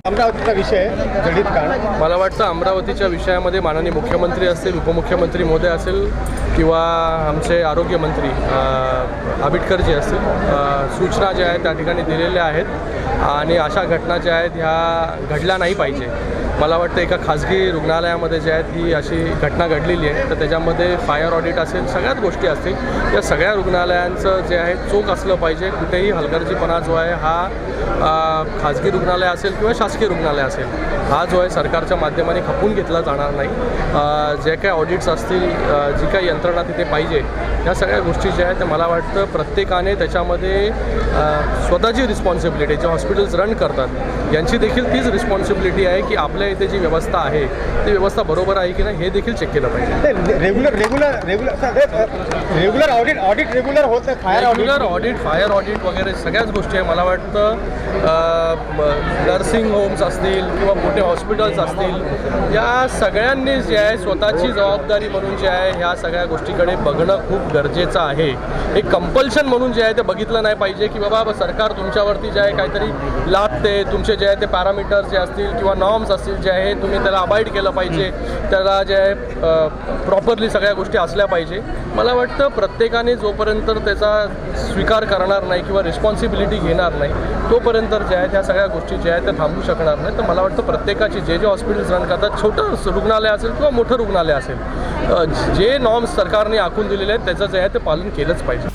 अमरावतीचा विषय जडित काळ मला वाटतं अमरावतीच्या विषयामध्ये माननीय मुख्यमंत्री असतील, उपमुख्यमंत्री महोदय असेल किंवा आमचे आरोग्यमंत्री आबिटकरजी असतील, सूचना ज्या आहेत त्या ठिकाणी दिलेल्या आहेत आणि अशा घटना ज्या आहेत ह्या घडल्या नाही पाहिजे. मला वाटतं एका खाजगी रुग्णालयामध्ये जे आहेत ही अशी घटना घडलेली आहे, तर त्याच्यामध्ये फायर ऑडिट असेल, सगळ्याच गोष्टी असतील. या सगळ्या रुग्णालयांचं जे आहे चोख असलं पाहिजे. कुठेही हलगर्जीपणा जो आहे हा खाजगी रुग्णालय असेल किंवा शासकीय रुग्णालय असेल हा जो आहे सरकारच्या माध्यमाने खपून घेतला जाणार नाही. जे काही ऑडिट्स असतील, जी काही यंत्रणा तिथे पाहिजे, ह्या सगळ्या गोष्टी ज्या आहेत त्या मला वाटतं प्रत्येकाने त्याच्यामध्ये स्वतःची रिस्पॉन्सिबिलिटी, जे हॉस्पिटल्स रन करतात यांची देखील तीच रिस्पॉन्सिबिलिटी आहे की आपल्या इथे जी व्यवस्था आहे ती व्यवस्था बरोबर आहे की नाही हे देखील चेक केलं पाहिजे. रेग्युलर ऑडिट रेग्युलर होत आहे. फायर ऑडिट वगैरे सगळ्याच गोष्टी आहे. मला वाटतं नर्सिंग होम्स असतील किंवा मोठे हॉस्पिटल्स असतील, या सगळ्यांनी जे आहे स्वतःची जबाबदारी म्हणून जे आहे ह्या सगळ्या गोष्टीकडे बघणं खूप गरजेचं आहे. एक कंपल्शन म्हणून जे आहे ते बघितलं नाही पाहिजे की बाबा सरकार तुमच्यावरती जे आहे काहीतरी लादते, तुमचे जे आहे ते पॅरामीटर्स जे असतील किंवा नॉर्म्स असतील जे आहे तुम्ही त्याला अबाईड केलं पाहिजे, त्याला जे आहे प्रॉपरली सगळ्या गोष्टी असल्या पाहिजे. मला वाटतं प्रत्येकाने जोपर्यंत त्याचा स्वीकार करणार नाही किंवा रिस्पॉन्सिबिलिटी घेणार नाही तोपर्यंत जे आहेत ह्या सगळ्या गोष्टी ज्या आहेत त्या थांबू शकणार नाही. तर मला वाटतं प्रत्येकाची जे हॉस्पिटल्स रन करतात, छोटं रुग्णालय असेल किंवा मोठं रुग्णालय असेल, जे नॉर्म्स सरकारने आखून दिलेले आहेत त्याचं जे आहे ते पालन केलंच पाहिजे.